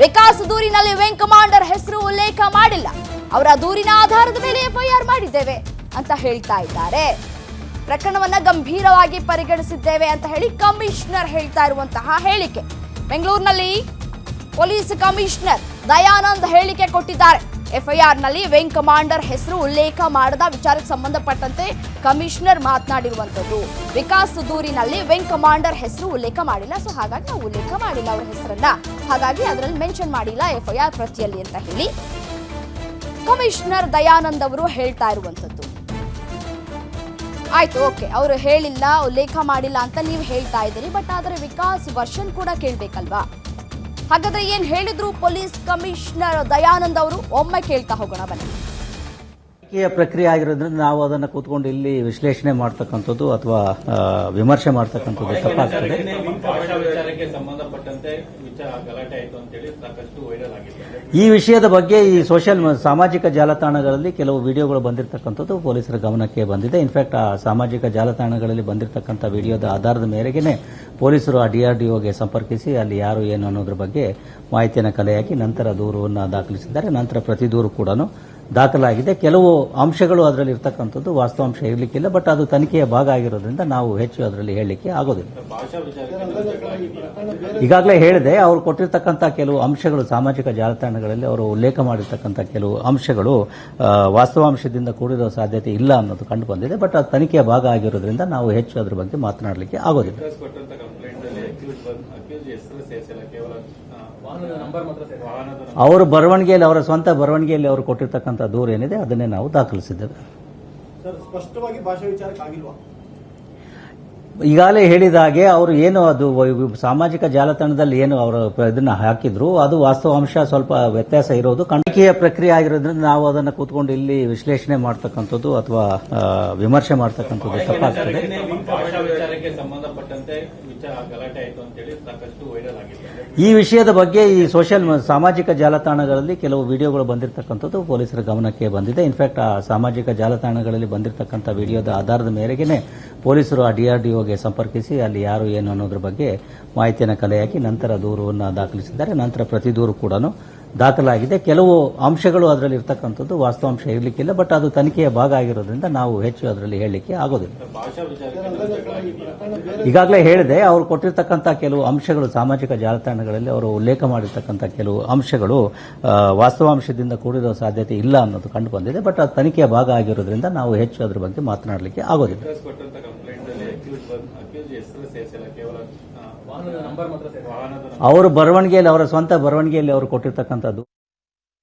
ವಿಕಾಸ್ ದೂರಿನಲ್ಲಿ wing commander ಹೆಸರು ಉಲ್ಲೇಖ ಮಾಡಿಲ್ಲ. ಅವರ ದೂರಿನ ಆಧಾರದ ಮೇಲೆ ಎಫ್ಐಆರ್ ಮಾಡಿದ್ದೇವೆ ಅಂತ ಹೇಳ್ತಾ ಇದ್ದಾರೆ. ಪ್ರಕರಣವನ್ನ ಗಂಭೀರವಾಗಿ ಪರಿಗಣಿಸಿದ್ದೇವೆ ಅಂತ ಹೇಳಿ ಕಮಿಷನರ್ ಹೇಳ್ತಾ ಇರುವಂತಹ ಹೇಳಿಕೆ. ಬೆಂಗಳೂರಿನಲ್ಲಿ ಪೊಲೀಸ್ ಕಮಿಷನರ್ ದಯಾನಂದ್ ಹೇಳಿಕೆ ಕೊಟ್ಟಿದ್ದಾರೆ. ಎಫ್ಐಆರ್ ನಲ್ಲಿ ವಿಂಗ್ ಕಮಾಂಡರ್ ಹೆಸರು ಉಲ್ಲೇಖ ಮಾಡದ ವಿಚಾರಕ್ಕೆ ಸಂಬಂಧಪಟ್ಟಂತೆ ಕಮಿಷನರ್ ಮಾತನಾಡಿರುವಂತದ್ದು. ವಿಕಾಸ್ ದೂರಿನಲ್ಲಿ ವಿಂಗ್ ಕಮಾಂಡರ್ ಹೆಸರು ಉಲ್ಲೇಖ ಮಾಡಿಲ್ಲ, ಸೊ ಹಾಗಾಗಿ ನಾವು ಉಲ್ಲೇಖ ಮಾಡಿಲ್ಲ ಅವರ ಹೆಸರನ್ನ, ಹಾಗಾಗಿ ಅದರಲ್ಲಿ ಮೆನ್ಷನ್ ಮಾಡಿಲ್ಲ ಎಫ್ಐಆರ್ ಪ್ರತಿಯಲ್ಲಿ ಅಂತ ಹೇಳಿ ಕಮಿಷನರ್ ದಯಾನಂದ್ ಅವರು ಹೇಳ್ತಾ ಇರುವಂತದ್ದು. ಆಯ್ತು, ಓಕೆ, ಅವರು ಹೇಳಿಲ್ಲ, ಉಲ್ಲೇಖ ಮಾಡಿಲ್ಲ ಅಂತ ನೀವು ಹೇಳ್ತಾ ಇದ್ದೀರಿ, ಬಟ್ ಆದ್ರೆ ವಿಕಾಸ್ ವರ್ಷನ್ ಕೂಡ ಕೇಳ್ಬೇಕಲ್ವಾ? ಹಾಗಾದ್ರೆ ಏನ್ ಹೇಳಿದ್ರು ಪೊಲೀಸ್ ಕಮಿಷನರ್ ದಯಾನಂದ್ ಅವರು? ಒಮ್ಮೆ ಕೇಳ್ತಾ ಹೋಗೋಣ ಬನ್ನಿ. ರಾಜಕೀಯ ಪ್ರಕ್ರಿಯೆ ಆಗಿರೋದ್ರಿಂದ ನಾವು ಅದನ್ನು ಕೂತ್ಕೊಂಡು ಇಲ್ಲಿ ವಿಶ್ಲೇಷಣೆ ಮಾಡ್ತಕ್ಕಂಥದ್ದು ಅಥವಾ ವಿಮರ್ಶೆ ಮಾಡ್ತಕ್ಕಂಥದ್ದು ತಪ್ಪಾಗ್ತದೆ. ಈ ವಿಷಯದ ಬಗ್ಗೆ ಈ ಸಾಮಾಜಿಕ ಜಾಲತಾಣಗಳಲ್ಲಿ ಕೆಲವು ವಿಡಿಯೋಗಳು ಬಂದಿರತಕ್ಕಂಥದ್ದು ಪೊಲೀಸರ ಗಮನಕ್ಕೆ ಬಂದಿದೆ. ಇನ್ಫ್ಯಾಕ್ಟ್ ಆ ಸಾಮಾಜಿಕ ಜಾಲತಾಣಗಳಲ್ಲಿ ಬಂದಿರತಕ್ಕಂಥ ವಿಡಿಯೋದ ಆಧಾರದ ಮೇರೆಗೆ ಪೊಲೀಸರು ಆ DRDOಗೆ ಸಂಪರ್ಕಿಸಿ ಅಲ್ಲಿ ಯಾರು ಏನು ಅನ್ನೋದ್ರ ಬಗ್ಗೆ ಮಾಹಿತಿಯನ್ನು ಕಲೆ ಹಾಕಿ ನಂತರ ದೂರವನ್ನು ದಾಖಲಿಸಿದ್ದಾರೆ. ನಂತರ ಪ್ರತಿ ದೂರು ಕೂಡ ದಾಖಲಾಗಿದೆ. ಕೆಲವು ಅಂಶಗಳು ಅದರಲ್ಲಿ ಇರ್ತಕ್ಕಂಥದ್ದು ವಾಸ್ತವಾಂಶ ಇರಲಿಕ್ಕಿಲ್ಲ, ಬಟ್ ಅದು ತನಿಖೆಯ ಭಾಗ ಆಗಿರೋದ್ರಿಂದ ನಾವು ಹೆಚ್ಚು ಅದರಲ್ಲಿ ಹೇಳಲಿಕ್ಕೆ ಆಗೋದಿಲ್ಲ. ಈಗಾಗಲೇ ಹೇಳಿದೆ, ಅವರು ಕೊಟ್ಟಿರ್ತಕ್ಕಂಥ ಕೆಲವು ಅಂಶಗಳು ಸಾಮಾಜಿಕ ಜಾಲತಾಣಗಳಲ್ಲಿ ಅವರು ಉಲ್ಲೇಖ ಮಾಡಿರ್ತಕ್ಕಂಥ ಕೆಲವು ಅಂಶಗಳು ವಾಸ್ತವಾಂಶದಿಂದ ಕೂಡಿರೋ ಸಾಧ್ಯತೆ ಇಲ್ಲ ಅನ್ನೋದು ಕಂಡು ಬಂದಿದೆ, ಬಟ್ ಅದು ತನಿಖೆಯ ಭಾಗ ಆಗಿರೋದ್ರಿಂದ ನಾವು ಹೆಚ್ಚು ಅದರ ಬಗ್ಗೆ ಮಾತನಾಡಲಿಕ್ಕೆ ಆಗೋದಿಲ್ಲ. ಅವರು ಬರವಣಿಗೆಯಲ್ಲಿ, ಅವರ ಸ್ವಂತ ಬರವಣಿಗೆಯಲ್ಲಿ ಅವರು ಕೊಟ್ಟಿರ್ತಕ್ಕಂಥ ದೂರ ಏನಿದೆ ಅದನ್ನೇ ನಾವು ದಾಖಲಿಸಿದ್ದೇವೆ. ಸ್ಪಷ್ಟವಾಗಿ ಭಾಷಾ ವಿಚಾರಕ್ಕಾಗಿಲ್ವಾ? ಈಗಾಗಲೇ ಹೇಳಿದ ಹಾಗೆ ಅವರು ಏನು ಅದು ಸಾಮಾಜಿಕ ಜಾಲತಾಣದಲ್ಲಿ ಏನು ಅವರು ಇದನ್ನ ಹಾಕಿದ್ರು ಅದು ವಾಸ್ತವಾಂಶ ಸ್ವಲ್ಪ ವ್ಯತ್ಯಾಸ ಇರೋದು. ತನಿಖೆಯ ಪ್ರಕ್ರಿಯೆ ಆಗಿರೋದ್ರಿಂದ ನಾವು ಅದನ್ನು ಕೂತ್ಕೊಂಡು ಇಲ್ಲಿ ವಿಶ್ಲೇಷಣೆ ಮಾಡ್ತಕ್ಕಂಥದ್ದು ಅಥವಾ ವಿಮರ್ಶೆ ಮಾಡ್ತಕ್ಕಂಥದ್ದು ತಪ್ಪಾಗ್ತದೆ. ಈ ವಿಷಯದ ಬಗ್ಗೆ ಈ ಸಾಮಾಜಿಕ ಜಾಲತಾಣಗಳಲ್ಲಿ ಕೆಲವು ವಿಡಿಯೋಗಳು ಬಂದಿರತಕ್ಕಂಥದ್ದು ಪೊಲೀಸರ ಗಮನಕ್ಕೆ ಬಂದಿದೆ. ಇನ್ಫ್ಯಾಕ್ಟ್ ಆ ಸಾಮಾಜಿಕ ಜಾಲತಾಣಗಳಲ್ಲಿ ಬಂದಿರತಕ್ಕಂಥ ವಿಡಿಯೋದ ಆಧಾರದ ಮೇರೆಗೆ ಪೊಲೀಸರು ಆ DRDOಗೆ ಸಂಪರ್ಕಿಸಿ ಅಲ್ಲಿ ಯಾರು ಏನು ಅನ್ನೋದ್ರ ಬಗ್ಗೆ ಮಾಹಿತಿಯನ್ನು ಕಲೆ ಹಾಕಿ ನಂತರ ದೂರವನ್ನು ದಾಖಲಿಸಿದ್ದಾರೆ. ನಂತರ ಪ್ರತಿ ದೂರು ಕೂಡ ದಾಖಲಾಗಿದೆ. ಕೆಲವು ಅಂಶಗಳು ಅದರಲ್ಲಿ ಇರ್ತಕ್ಕಂಥದ್ದು ವಾಸ್ತವಾಂಶ ಇರಲಿಕ್ಕಿಲ್ಲ, ಬಟ್ ಅದು ತನಿಖೆಯ ಭಾಗ ಆಗಿರೋದ್ರಿಂದ ನಾವು ಹೆಚ್ಚು ಅದರಲ್ಲಿ ಹೇಳಲಿಕ್ಕೆ ಆಗೋದಿಲ್ಲ. ಈಗಾಗಲೇ ಹೇಳಿದೆ, ಅವರು ಕೊಟ್ಟಿರ್ತಕ್ಕಂಥ ಕೆಲವು ಅಂಶಗಳು ಸಾಮಾಜಿಕ ಜಾಲತಾಣಗಳಲ್ಲಿ ಅವರು ಉಲ್ಲೇಖ ಮಾಡಿರ್ತಕ್ಕಂಥ ಕೆಲವು ಅಂಶಗಳು ವಾಸ್ತವಾಂಶದಿಂದ ಕೂಡಿರೋ ಸಾಧ್ಯತೆ ಇಲ್ಲ ಅನ್ನೋದು ಕಂಡು ಬಂದಿದೆ, ಬಟ್ ಅದು ತನಿಖೆಯ ಭಾಗ ಆಗಿರೋದ್ರಿಂದ ನಾವು ಹೆಚ್ಚು ಅದರ ಬಗ್ಗೆ ಮಾತನಾಡಲಿಕ್ಕೆ ಆಗೋದಿಲ್ಲ. ಅವರು ಬರವಣಿಗೆಯಲ್ಲಿ, ಅವರ ಸ್ವಂತ ಬರವಣಿಗೆಯಲ್ಲಿ ಅವರು ಕೊಟ್ಟಿರ್ತಕ್ಕಂಥದ್ದು